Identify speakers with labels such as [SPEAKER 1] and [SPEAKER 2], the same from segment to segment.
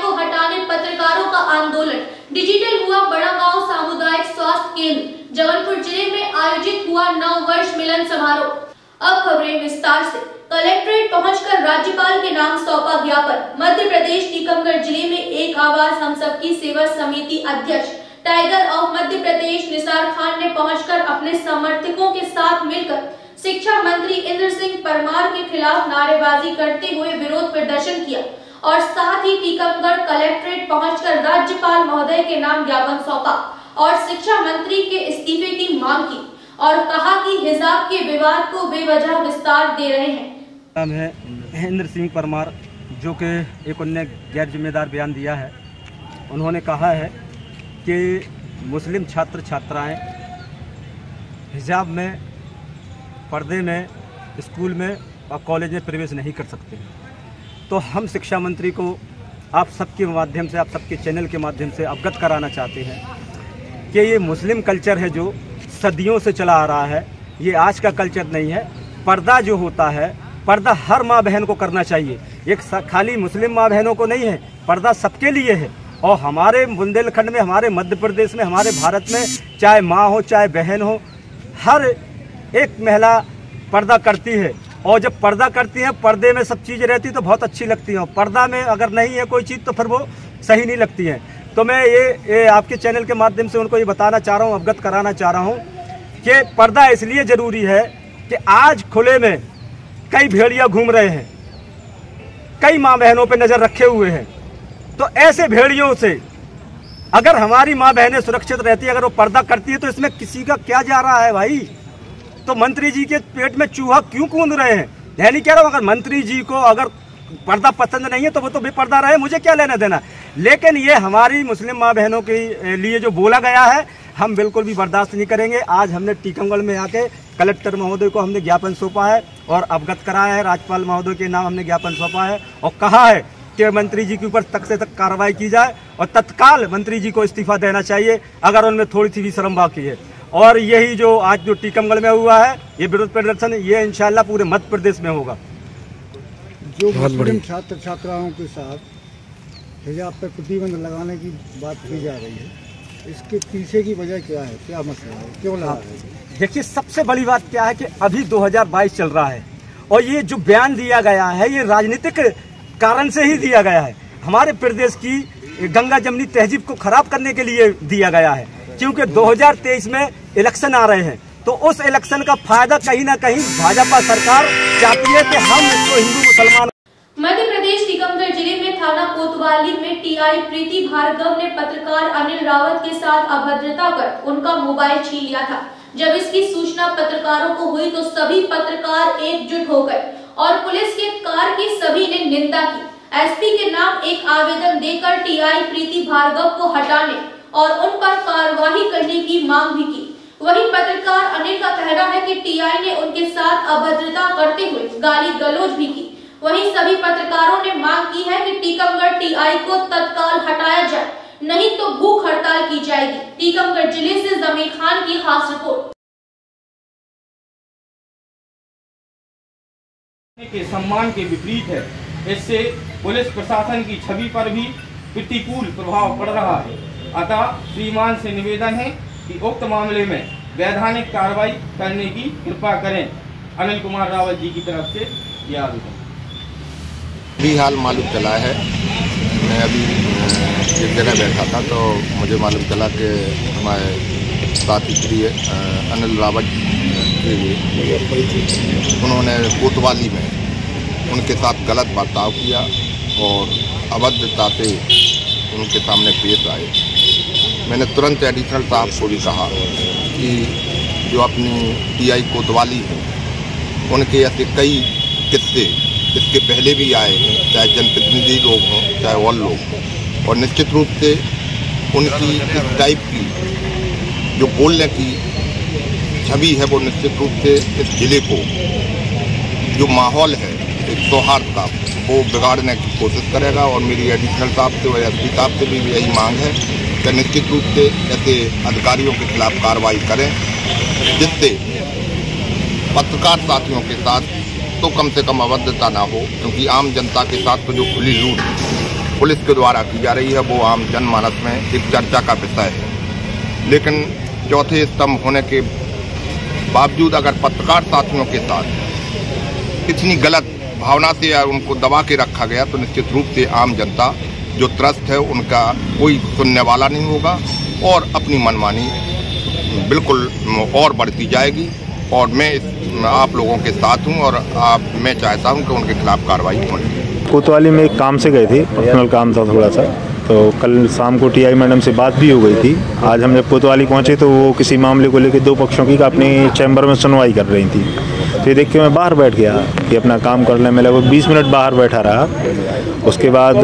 [SPEAKER 1] को हटाने पत्रकारों का आंदोलन। डिजिटल हुआ बड़ा गांव सामुदायिक स्वास्थ्य केंद्र। जबलपुर जिले में आयोजित हुआ 9 वर्ष मिलन समारोह। अब खबरें विस्तार से। कलेक्ट्रेट पहुंचकर राज्यपाल के नाम सौंपा ज्ञापन। मध्य प्रदेश टीकमगढ़ जिले में एक आवाज हम सबकी सेवा समिति अध्यक्ष टाइगर ऑफ मध्य प्रदेश निसार खान ने पहुंचकर अपने समर्थकों के साथ मिलकर शिक्षा मंत्री इंद्र सिंह परमार के खिलाफ नारेबाजी करते हुए विरोध प्रदर्शन किया और साथ ही टीकमगढ़ कलेक्ट्रेट पहुंचकर राज्यपाल महोदय के नाम ज्ञापन सौंपा और शिक्षा मंत्री के इस्तीफे की मांग की और कहा कि हिजाब के विवाद को बेवजह विस्तार दे रहे हैं।
[SPEAKER 2] नाम है इंद्र सिंह परमार, जो कि एक उन्होंने गैर जिम्मेदार बयान दिया है। उन्होंने कहा है कि मुस्लिम छात्र छात्राएं हिजाब में, पर्दे में, स्कूल में और कॉलेज में प्रवेश नहीं कर सकते हैं। तो हम शिक्षा मंत्री को आप सबके माध्यम से, आप सबके चैनल के माध्यम से अवगत कराना चाहते हैं कि ये मुस्लिम कल्चर है जो सदियों से चला आ रहा है, ये आज का कल्चर नहीं है। पर्दा जो होता है, पर्दा हर माँ बहन को करना चाहिए, एक खाली मुस्लिम माँ बहनों को नहीं है, पर्दा सबके लिए है। और हमारे बुंदेलखंड में, हमारे मध्य प्रदेश में, हमारे भारत में चाहे माँ हो चाहे बहन हो, हर एक महिला पर्दा करती है। और जब पर्दा करती है, पर्दे में सब चीज़ें रहती तो बहुत अच्छी लगती हैं। पर्दा में अगर नहीं है कोई चीज़ तो फिर वो सही नहीं लगती है। तो मैं ये आपके चैनल के माध्यम से उनको ये बताना चाह रहा हूँ, अवगत कराना चाह रहा हूँ कि पर्दा इसलिए ज़रूरी है कि आज खुले में कई भेड़िया घूम रहे हैं, कई माँ बहनों पे नज़र रखे हुए हैं। तो ऐसे भेड़ियों से अगर हमारी माँ बहनें सुरक्षित रहती है, अगर वो पर्दा करती है, तो इसमें किसी का क्या जा रहा है भाई? तो मंत्री जी के पेट में चूहा क्यों कूद रहे हैं? मैं नहीं कह रहा हूँ अगर मंत्री जी को अगर पर्दा पसंद नहीं है तो वो तो बेपर्दा रहे, मुझे क्या लेना देना। लेकिन ये हमारी मुस्लिम माँ बहनों के लिए जो बोला गया है, हम बिल्कुल भी बर्दाश्त नहीं करेंगे। आज हमने टीकमगढ़ में आके कलेक्टर महोदय को हमने ज्ञापन सौंपा है और अवगत कराया है, राज्यपाल महोदय के नाम हमने ज्ञापन सौंपा है और कहा है कि मंत्री जी के ऊपर तक से तक कार्रवाई की जाए और तत्काल मंत्री जी को इस्तीफा देना चाहिए अगर उनमें थोड़ी सी भी शर्म बाकी है। और यही जो आज जो टीकमगढ़ में हुआ है, ये विरोध प्रदर्शन, ये इंशाल्लाह पूरे मध्य प्रदेश में होगा।
[SPEAKER 3] जो मुस्लिम छात्र छात्राओं के साथ हिजाब पर प्रतिबंध लगाने की बात की जा रही है, इसके पीछे की वजह क्या है, क्या मसला है, क्यों लगा रहे हैं?
[SPEAKER 2] देखिए, सबसे बड़ी बात क्या है कि अभी 2022 चल रहा है और ये जो बयान दिया गया है, ये राजनीतिक कारण से ही दिया गया है। हमारे प्रदेश की गंगा जमनी तहजीब को खराब करने के लिए दिया गया है, क्योंकि 2023 में इलेक्शन आ रहे हैं। तो उस इलेक्शन का फायदा कहीं ना कहीं भाजपा सरकार चाहती है कि हम इसको हिंदू मुसलमान।
[SPEAKER 1] मध्य प्रदेश टीकमगढ़ जिले में थाना कोतवाली में टीआई प्रीति भार्गव ने पत्रकार अनिल रावत के साथ अभद्रता कर उनका मोबाइल छीन लिया था। जब इसकी सूचना पत्रकारों को हुई तो सभी पत्रकार एकजुट हो गए और पुलिस के कार की सभी ने निंदा की। एसपी के नाम एक आवेदन देकर टीआई प्रीति भार्गव को हटाने और उन पर कार्रवाई करने की मांग भी की। वहीं पत्रकार अनिल का कहना है कि टीआई ने उनके साथ अभद्रता करते हुए गाली गलौज भी की। वहीं सभी पत्रकारों ने मांग की है कि टीकमगढ़ टीआई को तत्काल हटाया जाए, नहीं तो भूख हड़ताल की जाएगी। टीकमगढ़ जिले से जमीर खान की खास रिपोर्ट।
[SPEAKER 4] के सम्मान के विपरीत है, इससे पुलिस प्रशासन की छवि पर भी प्रतिकूल प्रभाव पड़ रहा है। अतः श्रीमान से निवेदन है कि उक्त मामले में वैधानिक कार्रवाई करने की कृपा करें। अनिल कुमार रावत जी की तरफ से यह आवेदन।
[SPEAKER 5] अभी हाल मालूम चला है, मैं अभी एक जगह बैठा था तो मुझे मालूम चला कि हमारे साथी प्रिय अनिल रावत उन्होंने कोतवाली में उनके साथ गलत बर्ताव किया और अभद्रता से उनके सामने पेश आए। मैंने तुरंत एडिशनल साहब को भी कहा कि जो अपनी टीआई कोतवाली है, उनके ऐसे कई किस्से इसके पहले भी आए हैं, चाहे जनप्रतिनिधि लोग हों चाहे और लोग हों, और निश्चित रूप से उनकी इस टाइप की जो बोलने की छवि है वो निश्चित रूप से इस जिले को जो माहौल है एक सौहार्द का, वो बिगाड़ने की कोशिश करेगा। और मेरी एडिशनल साहब से और एसपी साहब से भी यही मांग है कि निश्चित रूप से ऐसे अधिकारियों के खिलाफ कार्रवाई करें, जिससे पत्रकार साथियों के साथ तो कम से कम अभद्रता ना हो, क्योंकि आम जनता के साथ तो जो खुली लूट पुलिस के द्वारा की जा रही है वो आम जनमानस में एक चर्चा का विषय है। लेकिन चौथे स्तंभ होने के बावजूद अगर पत्रकार साथियों के साथ इतनी गलत भावना से उनको दबा के रखा गया तो निश्चित रूप से आम जनता जो त्रस्त है उनका कोई सुनने वाला नहीं होगा और अपनी मनमानी बिल्कुल और बढ़ती जाएगी। और मैं आप लोगों के साथ हूं और मैं चाहता हूं कि उनके खिलाफ कार्रवाई होनी।
[SPEAKER 6] कोतवाली में एक काम से गए थे, पर्सनल काम था थोड़ा सा, तो कल शाम को टीआई मैडम से बात भी हो गई थी। आज हम जब कोतवाली पहुंचे तो वो किसी मामले को लेकर दो पक्षों की अपने चैम्बर में सुनवाई कर रही थी। तो ये देख के मैं बाहर बैठ गया कि अपना काम कर लें। मैं लगभग 20 मिनट बाहर बैठा रहा। उसके बाद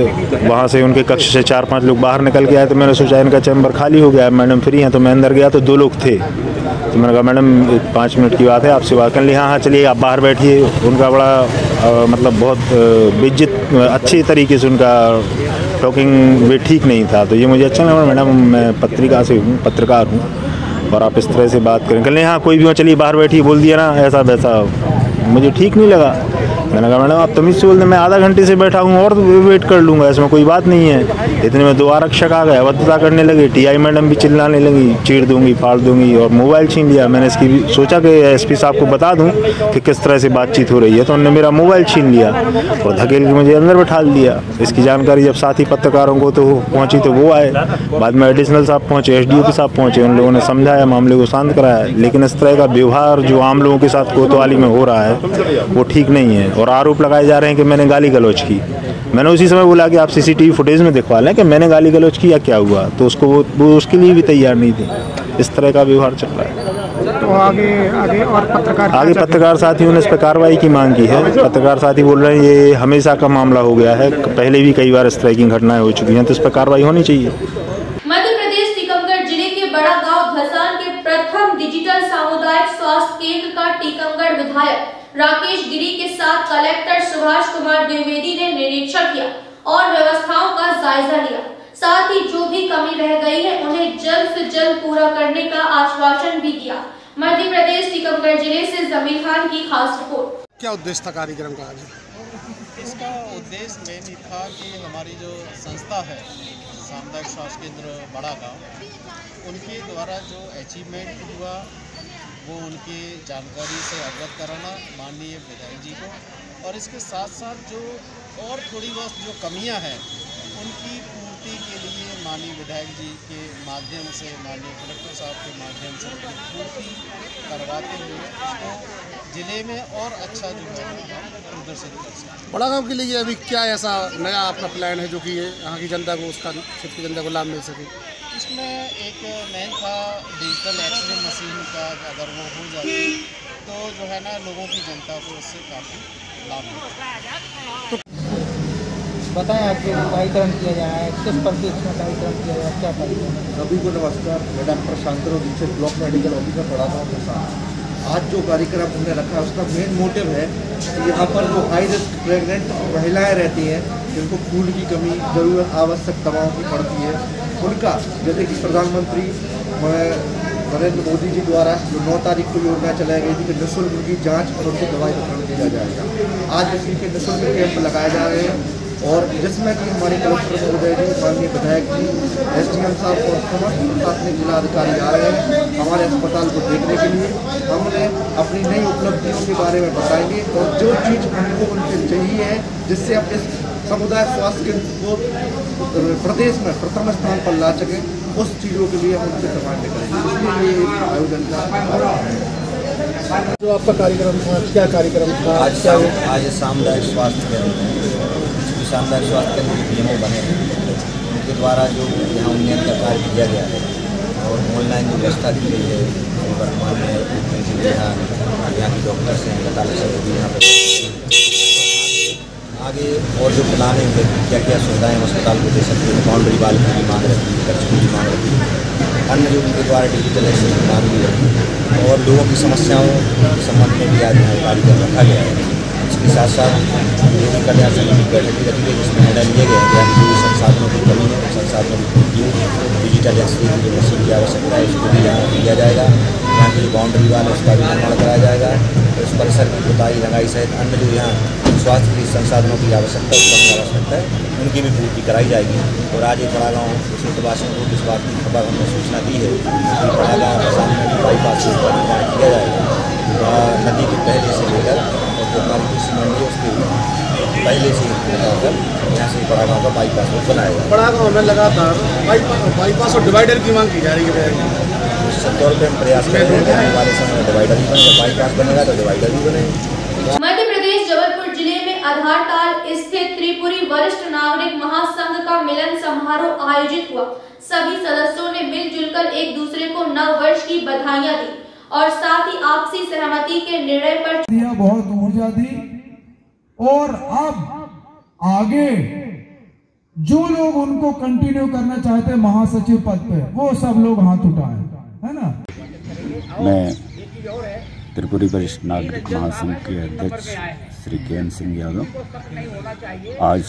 [SPEAKER 6] वहाँ से उनके कक्ष से 4-5 लोग बाहर निकल के आए तो मैंने सोचा इनका चैम्बर खाली हो गया, मैडम फ्री हैं। तो मैं अंदर गया तो 2 लोग थे। तो मैंने कहा मैडम 5 मिनट की बात है, आपसे बात कर ली। हाँ चलिए आप बाहर बैठिए। उनका बड़ा मतलब बहुत बेइज्जत अच्छी तरीके से उनका टॉकिंग वे ठीक नहीं था। तो ये मुझे अच्छा लगा। मैडम मैं पत्रिका से हूँ, पत्रकार हूँ और आप इस तरह से बात करें। कल हाँ कोई भी हो चलिए बाहर बैठिए बोल दिया ना, ऐसा वैसा मुझे ठीक नहीं लगा। मैंने कहा मैडम आप तमीज़ से बोल दें, मैं आधा घंटे से बैठा हूँ और वेट कर लूँगा, इसमें कोई बात नहीं है। इतने में 2 आरक्षक आ गए, अभद्रता करने लगे। टीआई मैडम भी चिल्लाने लगी, चीर दूंगी फाड़ दूंगी और मोबाइल छीन लिया। मैंने इसकी भी सोचा कि एसपी साहब को बता दूं कि किस तरह से बातचीत हो रही है, तो उन्होंने मेरा मोबाइल छीन लिया और धकेल के मुझे अंदर बैठा दिया। इसकी जानकारी जब साथी पत्रकारों को तो पहुँची तो वो आए, बाद में एडिशनल साहब पहुँचे, SDO साहब पहुँचे। उन लोगों ने समझाया, मामले को शांत कराया। लेकिन इस तरह का व्यवहार जो आम लोगों के साथ कोतवाली में हो रहा है वो ठीक नहीं है। और आरोप लगाए जा रहे हैं कि मैंने गाली गलौज की। मैंने उसी समय बोला कि आप CCTV फुटेज में दिखवा लें कि मैंने गाली गलौज किया क्या हुआ, तो उसको वो उसके लिए भी तैयार नहीं थे। इस तरह का व्यवहार चल रहा है।
[SPEAKER 7] तो आगे और
[SPEAKER 6] पत्रकार साथियों ने इस पर कार्रवाई की मांग की है। पत्रकार साथी बोल रहे हैं ये हमेशा का मामला हो गया है, पहले भी कई बार इस तरह की घटनाएं हो चुकी हैं, तो इस पर कार्रवाई होनी चाहिए।
[SPEAKER 1] मध्य प्रदेश टीकमगढ़ जिले के बड़ा गांव धसान के प्रथम डिजिटल सामुदायिक स्वास्थ्य केंद्र का टीकमगढ़ विधायक राकेश गिरी के साथ कलेक्टर सुभाष कुमार द्विवेदी ने निरीक्षण किया और व्यवस्थाओं का जायजा लिया। साथ ही जो भी कमी रह गई है उन्हें जल्द से जल्द पूरा करने का आश्वासन भी दिया। मध्य प्रदेश टीकमगढ़ जिले से जमीर खान की खास रिपोर्ट।
[SPEAKER 7] क्या उद्देश्य था कार्यक्रम का आज?
[SPEAKER 8] इसका उद्देश्य मेन था कि हमारी जो संस्था है सामुदायिक स्वास्थ्य केंद्र बड़ा गाँव, उनके द्वारा जो अचीवमेंट हुआ वो उनकी जानकारी से अवगत कराना माननीय विधायक जी को, और इसके साथ साथ जो और थोड़ी बहुत जो कमियां हैं उनकी पूर्ति के लिए माननीय विधायक जी के माध्यम से, माननीय कलेक्टर साहब के माध्यम से पूर्ति करवाते हुए उसको जिले में और अच्छा जो है प्रदर्शित कर सकें।
[SPEAKER 7] बड़ा गाँव के लिए अभी क्या ऐसा नया आपका प्लान है जो कि यहाँ की जनता को, उसका क्षेत्र की जनता को लाभ मिल सके?
[SPEAKER 8] इसमें एक मेन था डिजिटल एक्सरे मशीन का, अगर वो हो जाती तो जो है ना लोगों की जनता को इससे काफ़ी लाभ मिलता। तो
[SPEAKER 9] बताएं आज जो कार्यक्रम किया जा रहा है, किस परिप्रेक्ष्य में कार्यक्रम किया जा रहा है, क्या कार्यक्रम?
[SPEAKER 10] सभी को नमस्कार। मैं doctor Shantanu Dixit, block medical officer पढ़ा था अपने साथ। आज जो कार्यक्रम हमने रखा है उसका मेन मोटिव है कि यहाँ पर जो हाई रिस्क प्रेग्नेंट महिलाएं रहती हैं जिनको खून की कमी, ज़रूरत आवश्यक दवाओं की पड़ती है, उनका जैसे कि प्रधानमंत्री नरेंद्र मोदी जी द्वारा जो 9 तारीख को योजना चलाई गई थी कि निःशुल्क उनकी जाँच और उनको दवाई वितरण किया जाएगा। आज इसी के निःशुल्क कैंप लगाए जा रहे हैं और जिसमें कि हमारे कलेक्टर महोदय जी, माननीय विधायक जी, SDM साहब और समस्त प्रशासनिक जिलाधिकारी आ रहे हैं हमारे अस्पताल को देखने के लिए। हमने अपनी नई उपलब्धियों के बारे में बताएंगे और जो चीज़ हमको उनसे चाहिए है जिससे अपने समुदाय स्वास्थ्य केंद्र को प्रदेश में प्रथम स्थान पर ला सकें, उस चीज़ों के लिए हम उनसे डिमांड करेंगे। इसलिए ये आयोजन का
[SPEAKER 7] जो आपका कार्यक्रम था, क्या कार्यक्रम था?
[SPEAKER 11] आज सामुदायिक स्वास्थ्य केंद्र, सामुदायिक स्वास्थ्य केंद्र के PMO बने हैं, उनके द्वारा जो यहाँ उन्नयन का कार्य किया गया है और ऑनलाइन जो व्यवस्था की गई है, वर्तमान में यहाँ की डॉक्टर्स हैं, बताले सब भी यहाँ पर आगे और जो प्लानिंग है, क्या क्या सुविधाएं हम अस्पताल को दे सकते हैं, बाउंड्री वाल की भी मांग रहती है, खर्च की भी मांग रहती है, अन्य जो उनके द्वारा डिजिटल एक्सेस की मांग भी रहती है और लोगों की समस्याओं के संबंध में भी आज यहाँ कार्यक्रम रखा गया है। इसके साथ साथ लोगों कल्याण समिति की बैठक भी रखी गई जिसमें निर्णय लिए गए हैं कि जो संसाधनों की कमी है, संसाधनों की पूर्ति, डिजिटल एक्सरे की जो मशीन की आवश्यकता है उसको भी यहाँ किया जाएगा। यहाँ की बाउंड्री वाल है उसका भी निर्माण कराया जाएगा। तो इस परिसर की पुताई, रंगाई सहित अन्य जो यहाँ स्वास्थ्य के संसाधनों की आवश्यकता है उनकी भी पूर्ति कराई जाएगी। और आज ये बड़ा गाँव क्षेत्रवासियों को इस बात की खबर हमने सूचना दी है कि बड़ा गाँव के सामने बाईपास का निर्माण किया जाएगा। नदी के पहले से लेकर और जो हमारी कृषि मंडी उसके पहले से लगाकर यहाँ से बड़ा गाँव का बाईपास रोड बनाया जाएगा।
[SPEAKER 7] बड़ा गाँव में लगातार बाईपास और डिवाइडर की मांग की जा रही है।
[SPEAKER 11] निश्चित तौर पर हम प्रयास करेंगे कि आने वाले समय में डिवाइडर भी बनेगा, बाईपास बनेगा तो डिवाइडर भी बनेगा।
[SPEAKER 1] मध्य प्रदेश जबलपुर जिले में आधारताल स्थित त्रिपुरी वरिष्ठ नागरिक महासंघ का मिलन समारोह आयोजित हुआ। सभी सदस्यों ने मिलजुल कर एक दूसरे को नव वर्ष की बधाइयां दी और साथ ही आपसी सहमति के निर्णय पर
[SPEAKER 12] दिया, बहुत ऊर्जा दी। और अब आगे जो लोग उनको कंटिन्यू करना चाहते हैं महासचिव पद पे, वो सब लोग हाथ उठाएं, है ना।
[SPEAKER 13] मैं त्रिपुरी वरिष्ठ नागरिक महासंघ के अध्यक्ष श्री के.एन. सिंह यादव, आज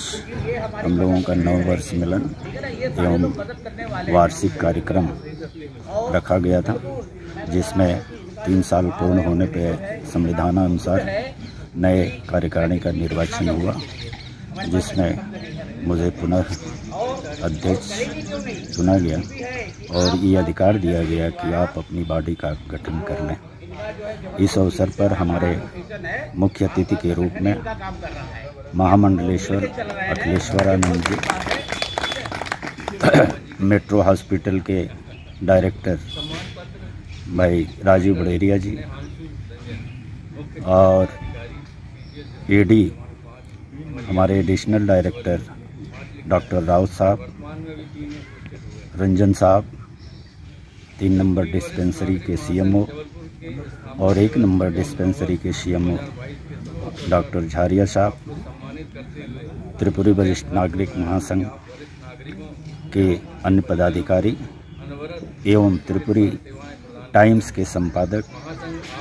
[SPEAKER 13] हम लोगों का नव वर्ष मिलन एवं वार्षिक कार्यक्रम रखा गया था, जिसमें 3 साल पूर्ण होने पर संविधानानुसार नए कार्यकारिणी का निर्वाचन हुआ, जिसमें मुझे पुनः अध्यक्ष चुना गया और ये अधिकार दिया गया कि आप अपनी बॉडी का गठन कर लें। इस अवसर पर हमारे मुख्य अतिथि के रूप में महामंडलेश्वर अखिलेश्वरानंद जी, मेट्रो हॉस्पिटल के डायरेक्टर भाई राजीव बड़ेरिया जी और एडी हमारे एडिशनल डायरेक्टर डॉक्टर राउत साहब, रंजन साहब, 3 नंबर डिस्पेंसरी के सीएमओ और 1 नंबर डिस्पेंसरी के सीएमओ डॉक्टर झारिया साहब, त्रिपुरी वरिष्ठ नागरिक महासंघ के अन्य पदाधिकारी एवं त्रिपुरी टाइम्स के संपादक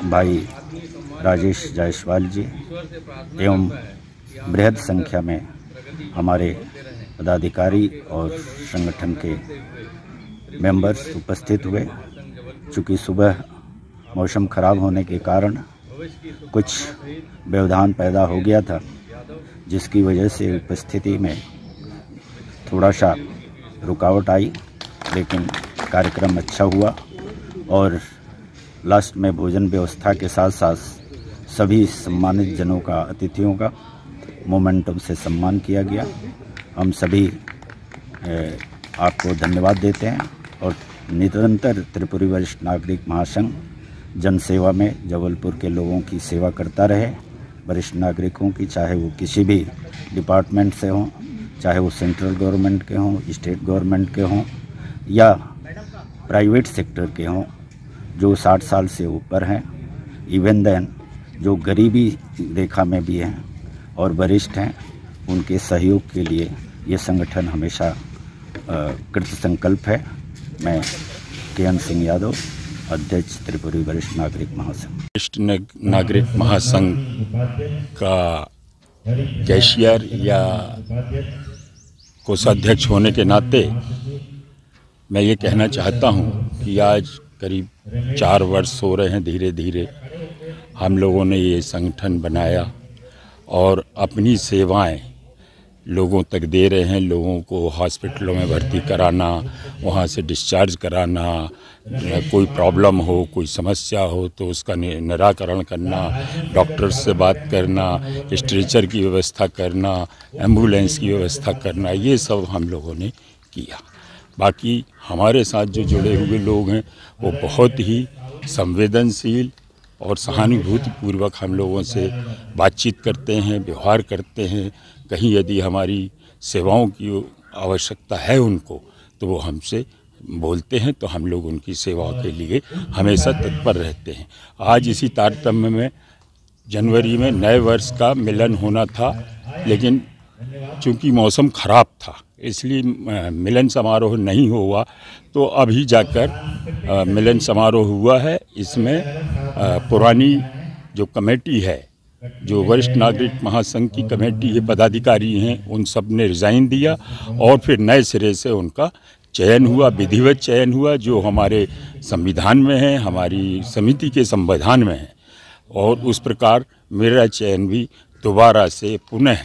[SPEAKER 13] भाई राजेश जायसवाल जी एवं बृहद संख्या में हमारे पदाधिकारी और संगठन के मेंबर्स उपस्थित हुए। चूँकि सुबह मौसम खराब होने के कारण कुछ व्यवधान पैदा हो गया था, जिसकी वजह से उपस्थिति में थोड़ा सा रुकावट आई, लेकिन कार्यक्रम अच्छा हुआ और लास्ट में भोजन व्यवस्था के साथ साथ सभी सम्मानित जनों का, अतिथियों का मोमेंटम से सम्मान किया गया। हम सभी आपको धन्यवाद देते हैं और निरंतर त्रिपुरी वरिष्ठ नागरिक महासंघ जन सेवा में जबलपुर के लोगों की सेवा करता रहे। वरिष्ठ नागरिकों की, चाहे वो किसी भी डिपार्टमेंट से हों, चाहे वो सेंट्रल गवर्नमेंट के हों, स्टेट गवर्नमेंट के हों या प्राइवेट सेक्टर के हों, जो 60 साल से ऊपर हैं, इवन देन जो गरीबी रेखा में भी हैं और वरिष्ठ हैं, उनके सहयोग के लिए ये संगठन हमेशा कृत संकल्प है। मैं के.एन. सिंह यादव, अध्यक्ष त्रिपुरी वरिष्ठ नागरिक महासंघ।
[SPEAKER 14] वरिष्ठ नागरिक महासंघ का कैशियर या कोषाध्यक्ष होने के नाते मैं ये कहना चाहता हूँ कि आज करीब 4 वर्ष हो रहे हैं धीरे धीरे हम लोगों ने ये संगठन बनाया और अपनी सेवाएं लोगों तक दे रहे हैं। लोगों को हॉस्पिटलों में भर्ती कराना, वहाँ से डिस्चार्ज कराना, कोई प्रॉब्लम हो, कोई समस्या हो तो उसका निराकरण करना, डॉक्टर्स से बात करना, स्ट्रेचर की व्यवस्था करना, एम्बुलेंस की व्यवस्था करना, ये सब हम लोगों ने किया। बाकी हमारे साथ जो जुड़े हुए लोग हैं वो बहुत ही संवेदनशील और सहानुभूतिपूर्वक हम लोगों से बातचीत करते हैं, व्यवहार करते हैं। कहीं यदि हमारी सेवाओं की आवश्यकता है उनको तो वो हमसे बोलते हैं, तो हम लोग उनकी सेवा के लिए हमेशा तत्पर रहते हैं। आज इसी तारतम्य में जनवरी में नए वर्ष का मिलन होना था, लेकिन चूँकि मौसम ख़राब था इसलिए मिलन समारोह नहीं हुआ, तो अभी जाकर मिलन समारोह हुआ है। इसमें पुरानी जो कमेटी है, जो वरिष्ठ नागरिक महासंघ की कमेटी के पदाधिकारी हैं, उन सब ने रिज़ाइन दिया और फिर नए सिरे से उनका चयन हुआ, विधिवत चयन हुआ, जो हमारे संविधान में है, हमारी समिति के संविधान में है। और उस प्रकार मेरा चयन भी दोबारा से पुनः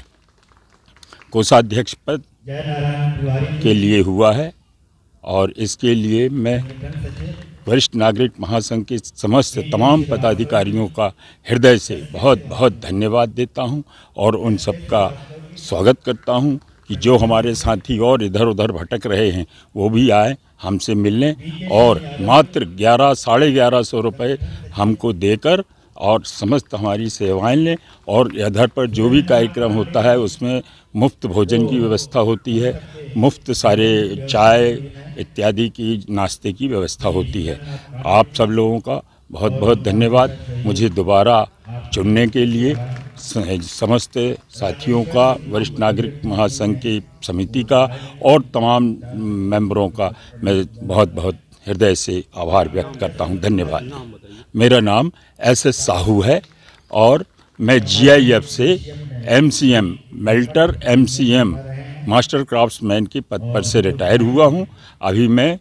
[SPEAKER 14] कोषाध्यक्ष पद के लिए हुआ है और इसके लिए मैं वरिष्ठ नागरिक महासंघ के समस्त तमाम पदाधिकारियों का हृदय से बहुत बहुत धन्यवाद देता हूं और उन सबका स्वागत करता हूं कि जो हमारे साथी और इधर उधर भटक रहे हैं वो भी आए हमसे मिलने और मात्र 11,500 रुपये हमको देकर और समस्त हमारी सेवाएं लें और इधर पर जो भी कार्यक्रम होता है उसमें मुफ्त भोजन की व्यवस्था होती है, मुफ्त सारे चाय इत्यादि की नाश्ते की व्यवस्था होती है। आप सब लोगों का बहुत बहुत धन्यवाद मुझे दोबारा चुनने के लिए। समस्त साथियों का, वरिष्ठ नागरिक महासंघ की समिति का और तमाम मेंबरों का मैं बहुत बहुत हृदय से आभार व्यक्त करता हूं। धन्यवाद। मेरा नाम SS साहू है और मैं GIF से MCM melter MCM master craftsman के पद पर से रिटायर हुआ हूं। अभी मैं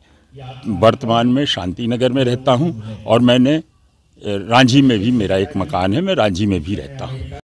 [SPEAKER 14] वर्तमान में शांति नगर में रहता हूं और मैंने रांझी में भी मेरा एक मकान है, मैं रांझी में भी रहता हूं।